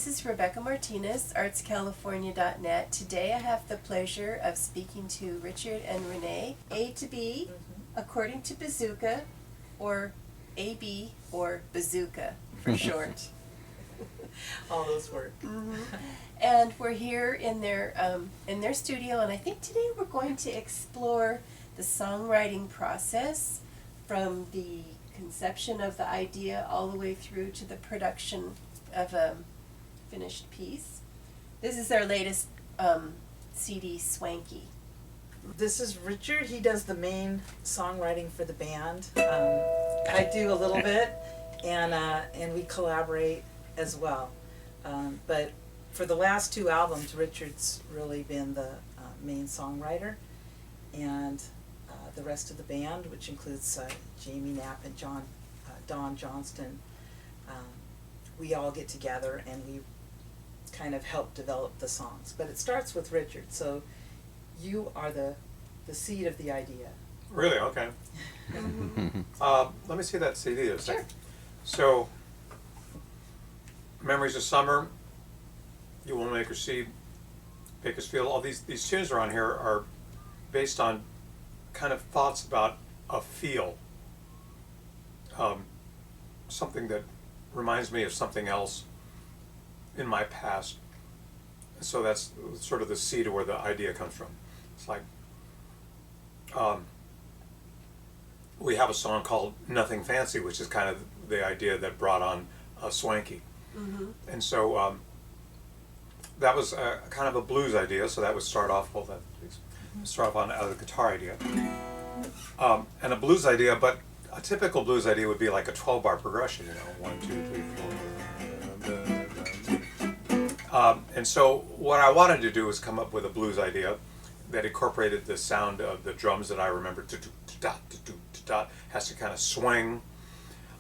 this is Rebecca Martinez, artscalifornia.net. Today I have the pleasure of speaking to Richard and René, A2B, according to Bazooka, or AB, or Bazooka for short. All those work. And we're here in their studio, and I think today we're going to explore the songwriting process from the conception of the idea all the way through to the production of a finished piece. This is their latest CD, Swanky. This is Richard. He does the main songwriting for the band. I do a little bit, and we collaborate as well. But for the last two albums, Richard's really been the main songwriter, and the rest of the band, which includes Jamie Knapp and Don Johnston, we all get together and we kind of help develop the songs. But it starts with Richard, so you are the seed of the idea. Really? Okay. Let me see that CD a second. Sure. So, Memories of Summer, You Will Make Her See, Bakersfield, all these tunes around here are based on kind of thoughts about a feel. Something that reminds me of something else in my past. So that's sort of the seed of where the idea comes from. It's like, we have a song called Nothing Fancy, which is kind of the idea that brought on Swanky. And so that was kind of a blues idea, so that would start off, on a guitar idea. And a blues idea, but a typical blues idea would be like a 12-bar progression, 1, 2, 3, 4. And so what I wanted to do was come up with a blues idea that incorporated the sound of the drums that I remember, has to kind of swing,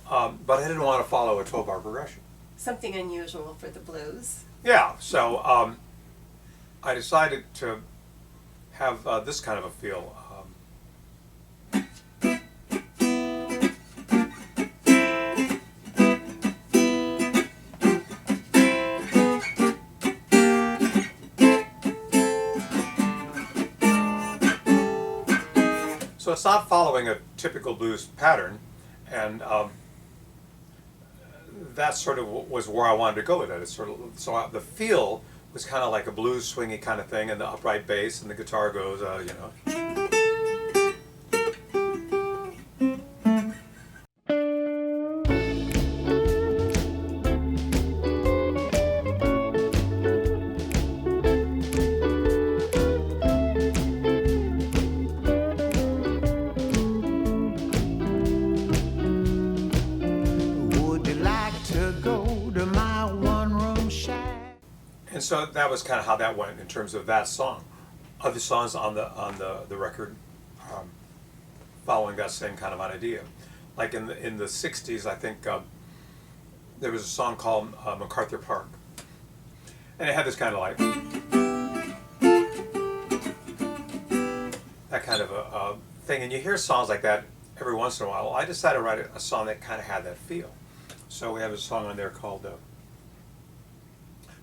but I didn't want to follow a 12-bar progression. Something unusual for the blues. Yeah, so I decided to have this kind of a feel. So it's not following a typical blues pattern, and that sort of was where I wanted to go with it. It's sort of, so the feel was kind of like a blues swingy kind of thing, and the upright bass and the guitar goes, And so that was kind of how that went in terms of that song. Other songs on the record following that same kind of an idea. Like in the 60s, I think there was a song called MacArthur Park. And it had this kind of like, that kind of a thing. And you hear songs like that every once in a while. Well, I decided to write a song that kind of had that feel. So we have a song on there called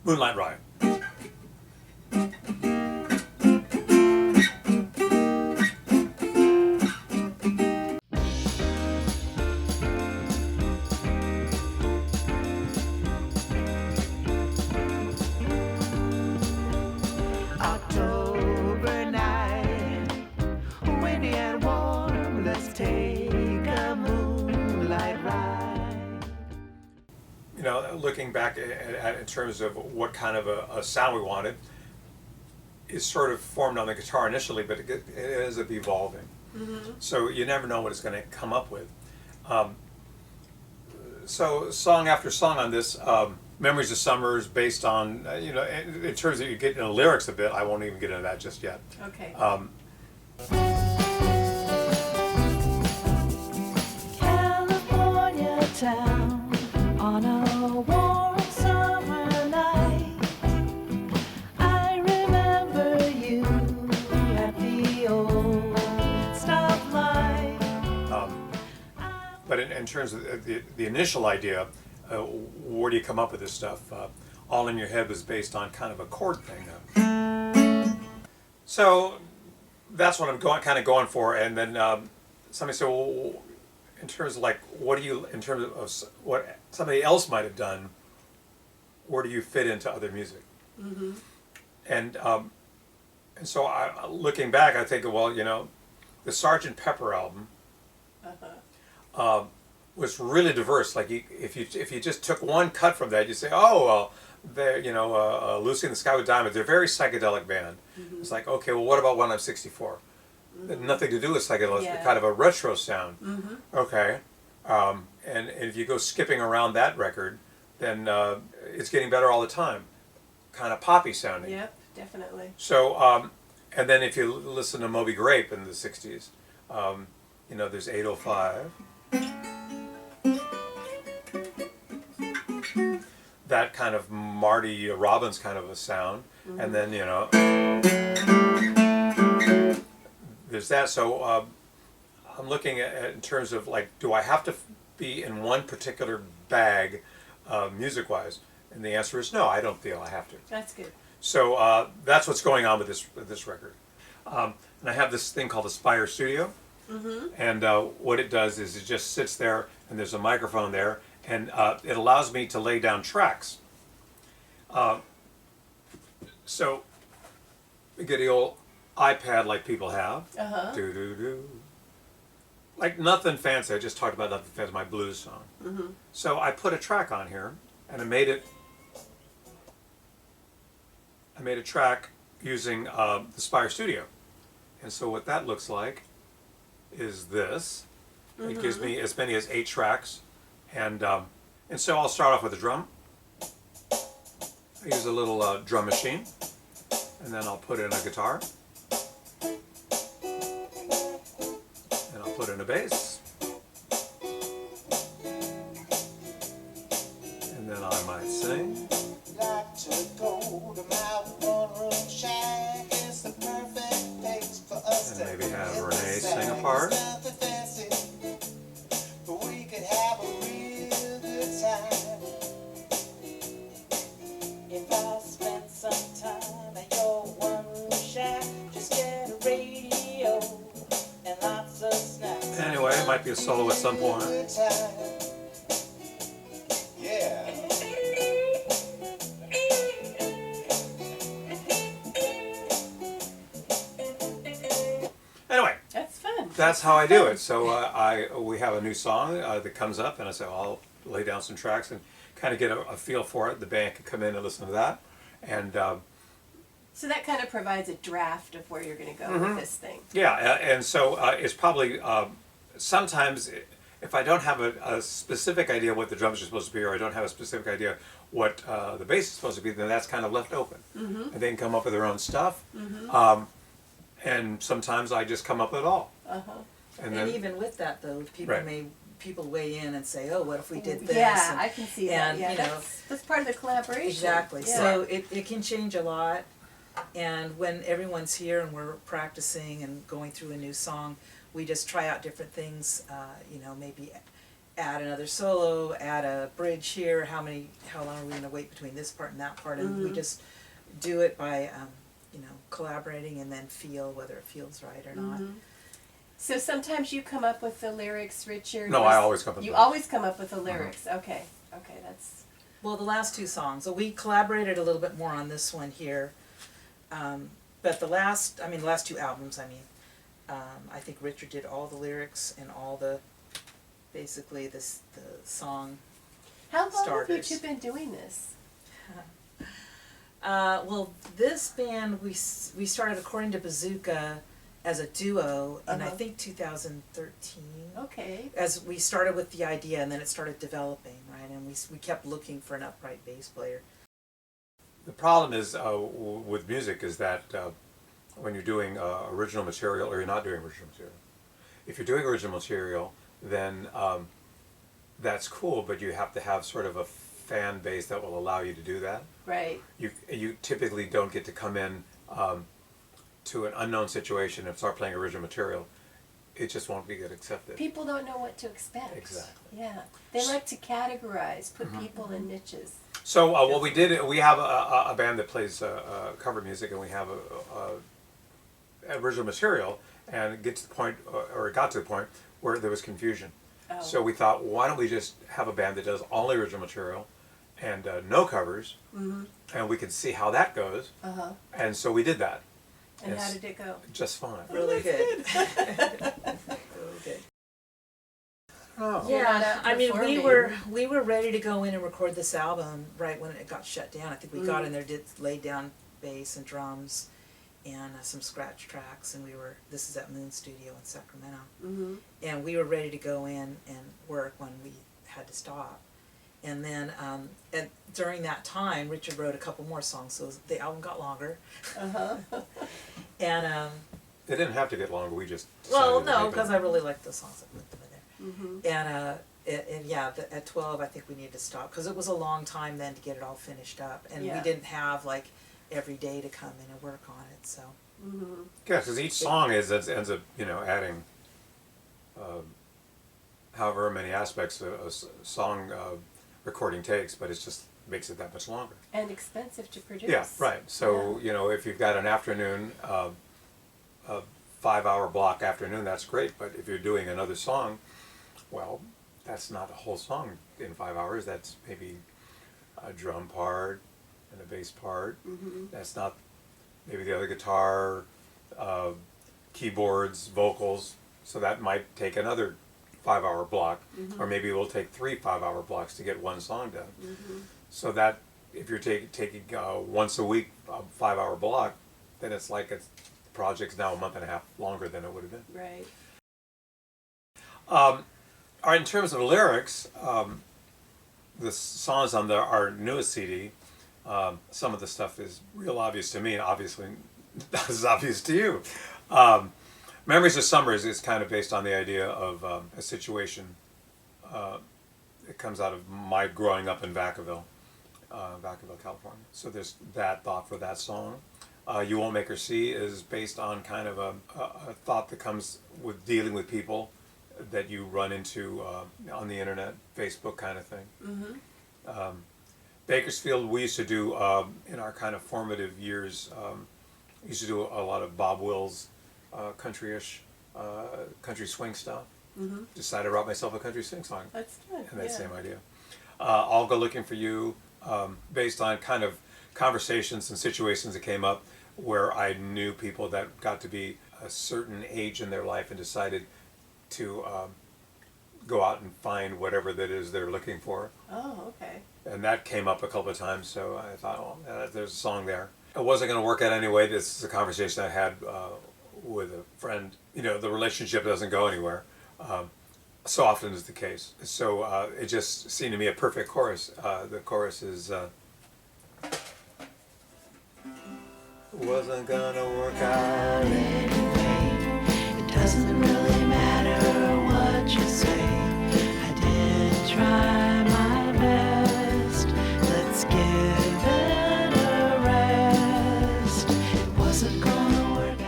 Moonlight Ride. October night, windy and warm, let's take a moonlight ride. Looking back at in terms of what kind of a sound we wanted, is sort of formed on the guitar initially, but it ends up evolving. So you never know what it's going to come up with. So song after song on this, Memories of Summer is based on, in terms of you get into the lyrics a bit, I won't even get into that just yet. Okay. California town on a warm summer night. I remember you at the old stoplight. But in terms of the initial idea, where do you come up with this stuff? All in Your Head was based on kind of a chord thing. So that's what I'm going for. And then somebody said, well, in terms of like, what do you, in terms of what somebody else might have done, where do you fit into other music? Mm-hmm. And so looking back, I think, well, you know, the Sgt. Pepper album was really diverse. Like if you just took one cut from that, you say, oh well, they're, you know, Lucy in the Sky with Diamonds. They're a very psychedelic band. Mm-hmm. It's like, okay, well, what about When I'm 64? Mm-hmm. Nothing to do with psychedelics, Yeah. but kind of a retro sound. Mm-hmm. Okay, and if you go skipping around that record, then it's getting better all the time, kind of poppy sounding. Yep, definitely. So, and then if you listen to Moby Grape in the 60s, you know, there's 805. That kind of Marty Robbins kind of a sound. Mm-hmm. And then, you know, there's that. So I'm looking at in terms of like, do I have to be in one particular bag music-wise? And the answer is no, I don't feel I have to. That's good. So that's what's going on with this record. And I have this thing called the Spire Studio. Mm-hmm. And what it does is it just sits there, and there's a microphone there, and it allows me to lay down tracks. So we get the old iPad like people have. Uh-huh. Do. Like nothing fancy. I just talked about Nothing Fancy, my blues song. Mm-hmm. So I put a track on here, and I made a track using the Spire Studio. And so what that looks like is this. Mm-hmm. It gives me as many as 8 tracks. And so I'll start off with a drum. I use a little drum machine. And then I'll put in a guitar. And I'll put in a bass. And then I might sing. Like to go to my one-room shack. It's the perfect place for us And to maybe have hit the René sack. sing a part. It's nothing fancy, but we could have a real good time. If I spent some time at your one-room shack, just get a radio and lots of snacks. Anyway, it might be a solo at some point. Good time. Yeah. Anyway, That's fun. that's how I do it. So we have a new song that comes up, and I say, well, I'll lay down some tracks and kind of get a feel for it. The band can come in and listen to that. And So that kind of provides a draft of where you're going to go Mm-hmm. with this thing. yeah, and so it's probably sometimes if I don't have a specific idea what the drums are supposed to be, or I don't have a specific idea what the bass is supposed to be, then that's kind of left open. Mm-hmm. And they can come up with their own stuff. Mm-hmm. And sometimes I just come up with it all. Uh-huh. And then, even with that though, Right. people weigh in and say, oh, what if we did this? Yeah, And- I can see and, that. Yeah, you know, that's part of the collaboration. Exactly. Yeah. So it can change a lot. And when everyone's here and we're practicing and going through a new song, we just try out different things. You know, maybe add another solo, add a bridge here. How long are we going to wait between this part and that part? And we Mhm. just do it by, you know, collaborating and then feel whether it feels right or not. Mhm. So sometimes you come up with the lyrics, Richard. No, I always come up with You the lyrics. always come up with the lyrics. Okay. Okay, that's. Well, the last 2 songs. So we collaborated a little bit more on this one here. But the last 2 albums, I think Richard did all the lyrics and all basically the song. How long have Starters. you two been doing this? Well, this band, we started according to Bazooka as a duo in I Uh-huh. think 2013. Okay. As we started with the idea and then it started developing, right? And we kept looking for an upright bass player. The problem is with music is that when you're doing original material or you're not doing original material. If you're doing original material, then that's cool, but you have to have sort of a fan base that will allow you to do that. Right. You typically don't get to come in to an unknown situation and start playing original material. It just won't be get accepted. People don't know what to expect. Exactly. Yeah. They like to categorize, put Mm-hmm. people in niches. So what we did, we have a band that plays cover music, and we have a original material, and it gets to the point, or it got to the point where there was confusion. Oh. So we thought, why don't we just have a band that does only original material and no covers, and we can see how that goes. And so we did that. And It's how did it go? just fine. Really good. Really good. Oh. You're not Yeah, out I mean, performing. we were ready to go in and record this album right when it got shut down. I think we got in there, laid down bass and drums, and some scratch tracks, and this is at Moon Studio in Sacramento, and we were ready to go in and work when we had to stop. And then during that time, Richard wrote a couple more songs, so the album got longer. And They didn't have to get longer. We just well, decided to no, make because them. I really liked the songs that put them in there. And yeah, at 12, I think we needed to stop because it was a long time then to get it all finished up, and we didn't have like every day to come in and work on it. So Yeah, because each song ends up, adding however many aspects a song recording takes, but it just makes it that much longer. And expensive to produce. Yeah, right. So, if you've got an afternoon, a 5-hour block afternoon, that's great. But if you're doing another song, well, that's not a whole song in 5 hours. That's maybe a drum part and a bass part. That's not maybe the other guitar, keyboards, vocals. So that might take another 5-hour block, or maybe it will take 3 5-hour blocks to get one song done. So that if you're taking once a week a 5-hour block, then it's like the project's now a month and a half longer than it would have been. Right. In terms of lyrics, the songs on our newest CD, some of the stuff is real obvious to me, and obviously not as obvious to you. Memories of Summer is kind of based on the idea of a situation. It comes out of my growing up in Vacaville, California. So there's that thought for that song. You Won't Make Her See is based on kind of a thought that comes with dealing with people that you run into on the internet, Facebook kind of thing. Bakersfield, we used to do, in our kind of formative years, used to do a lot of Bob Wills, country-ish, country swing stuff. Decided to write myself a country swing song. That's good. And that same idea. I'll Go Looking for You, based on kind of conversations and situations that came up where I knew people that got to be a certain age in their life and decided to go out and find whatever that is they're looking for. Oh, okay. And that came up a couple of times, so I thought, there's a song there. It wasn't going to work out anyway. This is a conversation I had with a friend. The relationship doesn't go anywhere. So often is the case. So it just seemed to me a perfect chorus. The chorus is, wasn't gonna work out anyway. It doesn't really matter what you say. I did try my best. Let's give it a rest. It wasn't gonna work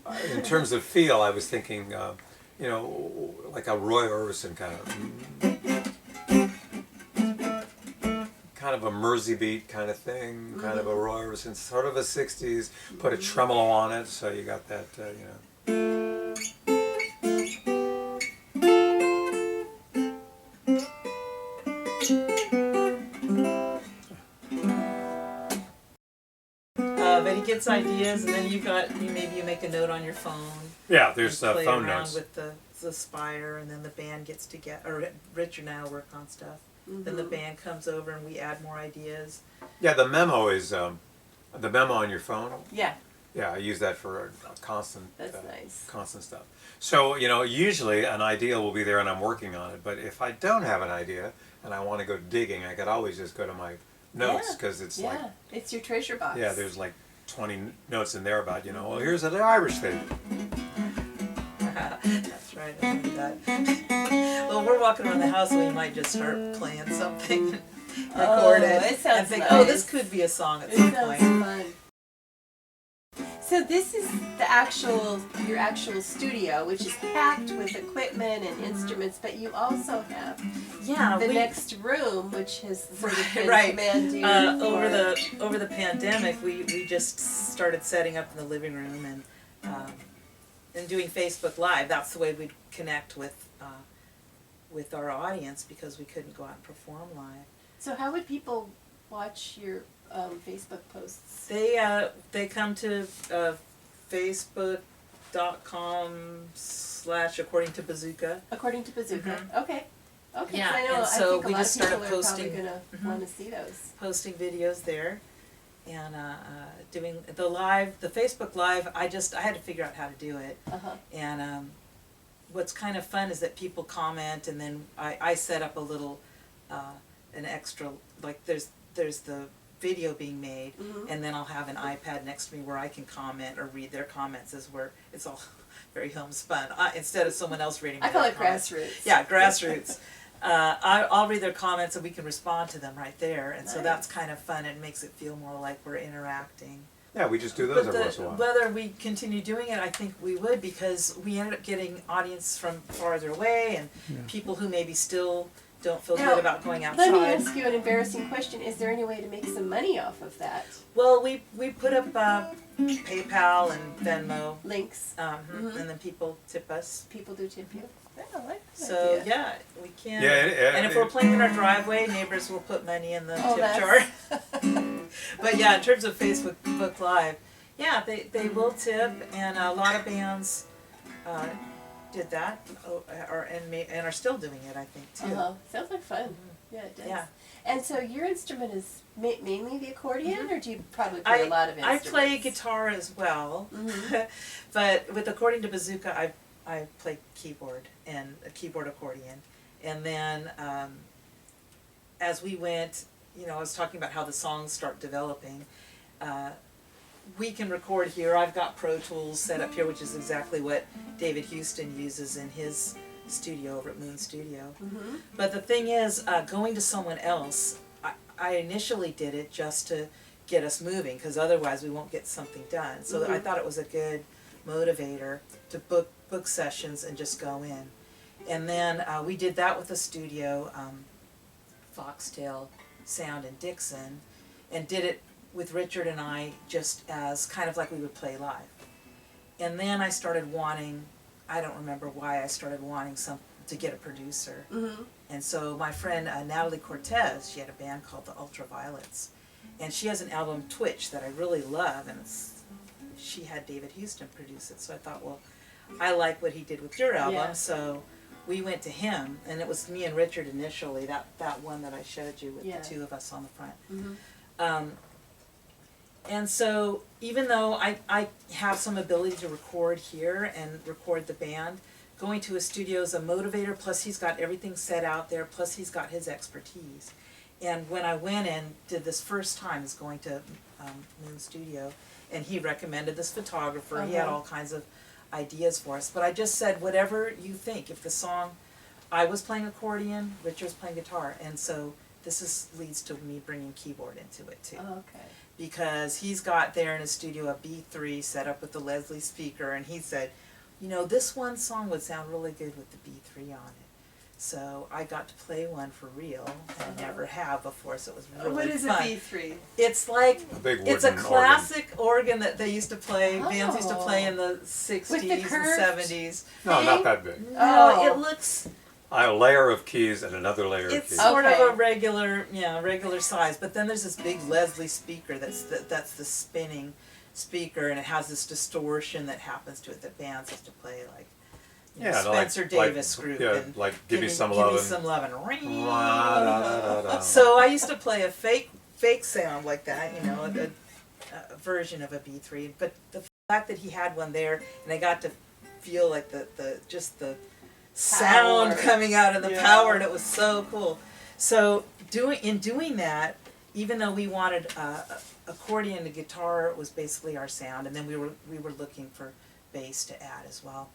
out. In terms of feel, I was thinking, like a Roy Orbison kind of a Mersey beat kind of thing, kind of a Roy Orbison, sort of a 60s, put a tremolo on it, so you got that, but he gets ideas, and then maybe you make a note on your phone. Yeah, there's play phone around notes. with the spire, and then the band gets together, or Richard and I will work on stuff. Then the band comes over and we add more ideas. Yeah, the memo is, the memo on your phone. Yeah. Yeah, I use that for constant, That's nice. constant stuff. So, usually an idea will be there and I'm working on it, but if I don't have an idea and I want to go digging, I could always just go to my notes, because it's like, it's your treasure box. yeah, there's like 20 notes in there about, well, here's an Irish thing. That's right, I remember that. Well, we're walking around the house, and we might just start playing something, record it, it sounds and think, nice. oh, this could be a song at It some sounds point. fun. So this is your actual studio, which is packed with equipment and instruments, but you also have the next room, which has sort of been commanded over the pandemic, we just started setting up in the living room and doing Facebook Live. That's the way we'd connect with our audience, because we couldn't go out and perform live. So how would people watch your Facebook posts? They come to facebook.com/according to Bazooka. According to Bazooka. Mhm. Okay. Okay. Yeah, I know. and I so think a we lot just of people started are posting- probably gonna Mhm. want to see those. Posting videos there, and doing the live, the Facebook Live. I had to figure out how to do it, and what's kind of fun is that people comment, and then I set up a little an extra, like there's the video being made, and then I'll have an iPad next to me where I can comment or read their comments, as where it's all very homespun, instead of someone else reading. I call their it comments. grassroots. Yeah, grassroots. I'll read their comments and we can respond to them right there, and so Nice. that's kind of fun. It makes it feel more like we're interacting. Yeah, we just do those But every once in a while. whether we continue doing it, I think we would, because we ended up getting audience from farther away, and people who maybe still don't feel Now, good about going outside. Let me ask you an embarrassing question. Is there any way to make some money off of that? Well, we put up PayPal and Venmo, Links. and then people tip us. People do tip you. Yeah, I like that So idea. yeah, we can. Yeah, and if we're playing in our driveway, neighbors will put money in the tip that's- jar. But yeah, in terms of Facebook Live, yeah, they will tip, and a lot of bands did that, and are still doing it, I think, too. Sounds like fun. Yeah, it does. Yeah. And so your instrument is mainly the accordion, or do you probably play a lot of I instruments? play guitar as well, but with According to Bazooka, I play keyboard and a keyboard accordion, and then as we went, I was talking about how the songs start developing. We can record here. I've got Pro Tools set up here, which is exactly what David Houston uses in his studio over at Moon Studio. But the thing is, going to someone else, I initially did it just to get us moving, because otherwise we won't get something done. So I thought it was a good motivator to book sessions and just go in. And then we did that with a studio, Foxtail Sound in Dixon, and did it with Richard and I just as kind of like we would play live. And then I started wanting, I don't remember why I started wanting to get a producer. And so my friend Natalie Cortez, she had a band called the Ultraviolets, and she has an album Twitch that I really love, and she had David Houston produce it. So I thought, well, I like what he did with your album, so we went to him, and it was me and Richard initially, that one that I showed you with the two of us on the front. And so even though I have some ability to record here and record the band, going to a studio is a motivator, plus he's got everything set out there, plus he's got his expertise. And when I went and did this first time, is going to Moon Studio, and he recommended this photographer, he had all kinds of ideas for us, but I just said, whatever you think. If the song, I was playing accordion, Richard was playing guitar, and so this leads to me bringing keyboard into it too. Okay. Because he's got there in his studio a B3 set up with the Leslie speaker, and he said, this one song would sound really good with the B3 on it. So I got to play one for real, and I never have before, so it was really fun. What is a B3? It's like, big it's a wooden classic organ that they used to play, bands used to play in the 60s With the and curved 70s. No, not that big. No, it looks, A layer of keys and another layer of it's keys. sort of Okay. a regular size, but then there's this big Leslie speaker that's the spinning speaker, and it has this distortion that happens to it that bands used to play, like Spencer Davis group, and like give me some Give love. Me Some Lovin'. Da-da-da-da-da. So I used to play a fake sound like that, a version of a B3. But the fact that he had one there, and I got to feel like the sound Power. coming out of the power, and it was so cool. So doing that, even though we wanted accordion and guitar was basically our sound, and then we were looking for bass to add as well.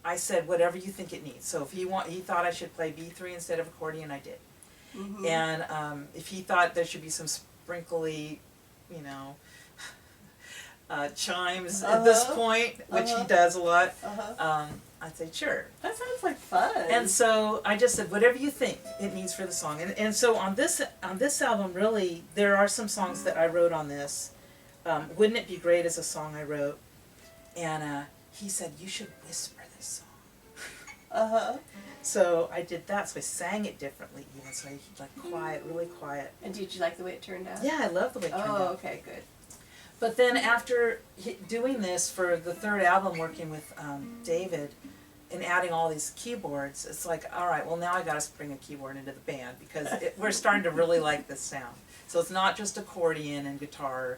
I said, whatever you think it needs. So if he thought I should play B3 instead of accordion, I did. And if he thought there should be some sprinkly, chimes at this point, which he does a lot, I'd say sure. That sounds like fun. And so I just said, whatever you think it needs for the song. And so on this album, really, there are some songs that I wrote on this. Wouldn't It Be Great is a song I wrote. And he said, you should whisper this song. So I did that. So I sang it differently even. So I like quiet, really quiet. And did you like the way it turned out? Yeah, I love the way it turned out. Oh, okay, good. But then after doing this for the third album, working with David, and adding all these keyboards, it's like, all right, well now I got to bring a keyboard into the band because we're starting to really like this sound. So it's not just accordion and guitar,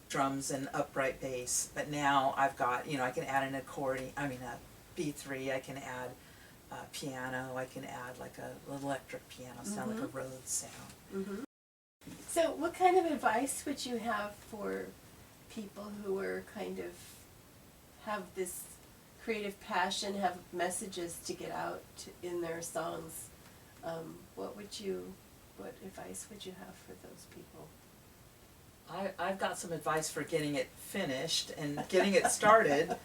drums and upright bass, but now I've got, I can add an accordion, a B3, I can add piano, I can add like an electric piano sound, like a Rhodes sound. So what kind of advice would you have for people who are kind of have this creative passion, have messages to get out in their songs? What advice would you have for those people? I've got some advice for getting it finished and getting it started.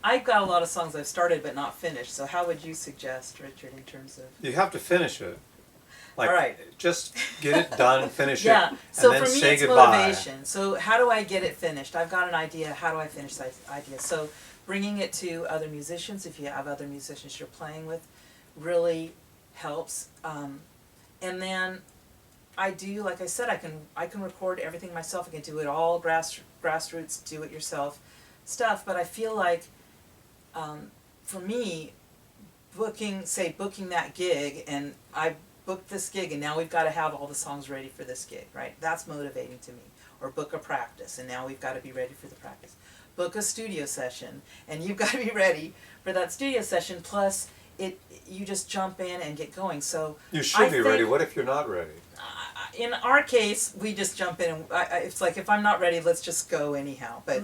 I've got a lot of songs I've started but not finished, so how would you suggest, Richard, in terms of... You have to finish it. Like, all right. Just get it done, finish it, Yeah, and so then for me say it's goodbye. motivation. So how do I get it finished? I've got an idea, how do I finish that idea? So bringing it to other musicians, if you have other musicians you're playing with, really helps. And then I do, like I said, I can record everything myself. I can do it all grassroots, do it yourself stuff. But I feel like, for me, booking that gig, and I booked this gig, and now we've got to have all the songs ready for this gig, right? That's motivating to me. Or book a practice, and now we've got to be ready for the practice. Book a studio session, and you've got to be ready for that studio session. Plus, you just jump in and get going. So You should be ready. What if you're not ready? In our case, we just jump in, and it's like, if I'm not ready, let's just go anyhow. But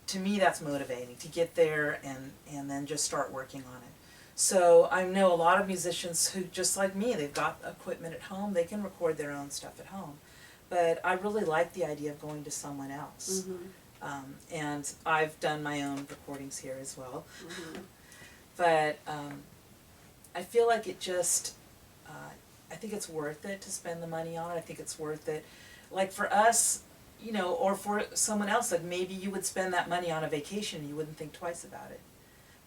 to me, that's motivating, to get there and then just start working on it. So I know a lot of musicians who, just like me, they've got equipment at home, they can record their own stuff at home. But I really like the idea of going to someone else. And I've done my own recordings here as well. But I feel like it just, I think it's worth it to spend the money on it. I think it's worth it. Like for us, or for someone else, like maybe you would spend that money on a vacation and you wouldn't think twice about it.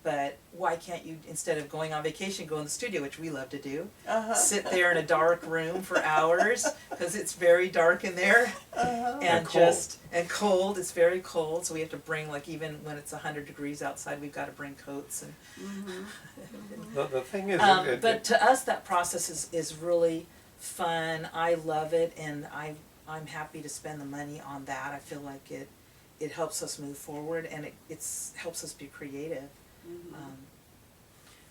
But why can't you, instead of going on vacation, go in the studio, which we love to do, sit there in a dark room for hours, because it's very dark in there, and cold. It's very cold, so we have to bring, like, even when it's 100 degrees outside, we've got to bring coats. And The thing is, but to us, that process is really fun. I love it, and I'm happy to spend the money on that. I feel like it helps us move forward, and it helps us be creative.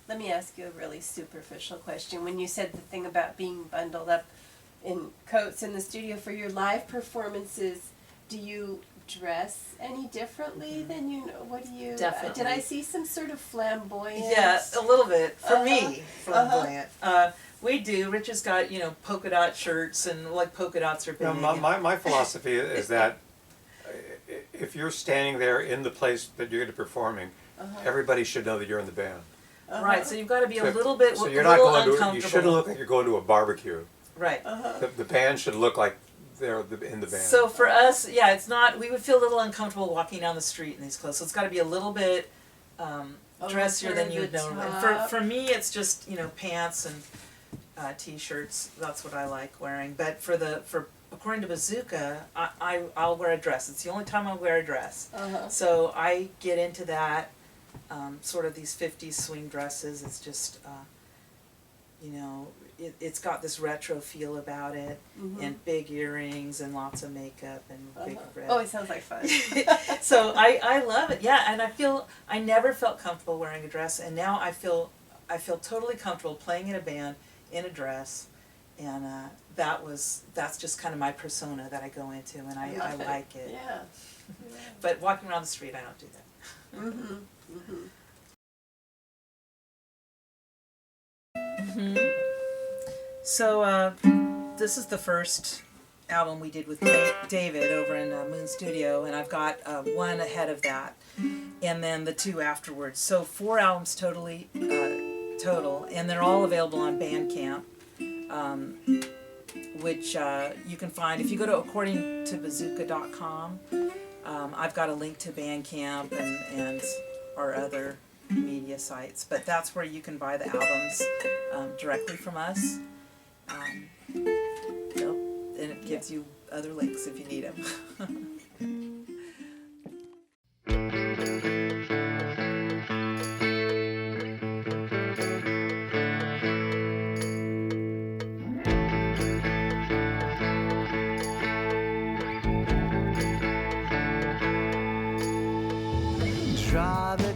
Let me ask you a really superficial question. When you said the thing about being bundled up in coats in the studio for your live performances, do you dress any differently than what do you... Definitely. Did I see some sort of flamboyant... Yeah, a little bit. For me, flamboyant. We do. Richard's got, polka dot shirts, and like polka dots are big. my philosophy is that if you're standing there in the place that you're going to be performing, everybody should know that you're in the band. Right, so you've got to be a little bit So you're not uncomfortable. you shouldn't look like you're going to a barbecue. Right. The band should look like they're in the band. So for us, yeah, it's not, we would feel a little uncomfortable walking down the street in these clothes. So it's got to be a little bit dressier than you would know. For me, it's just, pants and t-shirts. That's what I like wearing. But according to Bazooka, I'll wear a dress. It's the only time I wear a dress. So I get into that, sort of these 50s swing dresses. It's just, it's got this retro feel about it, and big earrings and lots of makeup and big red. Oh, it sounds like fun. So I love it, yeah, and I never felt comfortable wearing a dress, and now I feel totally comfortable playing in a band in a dress, and that's just kind of my persona that I go into, and I like it. Yeah. But walking around the street, I don't do that. So this is the first album we did with David over in Moon Studio, and I've got one ahead of that, and then the 2 afterwards. So 4 albums total, and they're all available on Bandcamp, which you can find if you go to accordingtobazooka.com. I've got a link to Bandcamp and our other media sites, but that's where you can buy the albums directly from us. And it gives you other links if you need them. Strawberry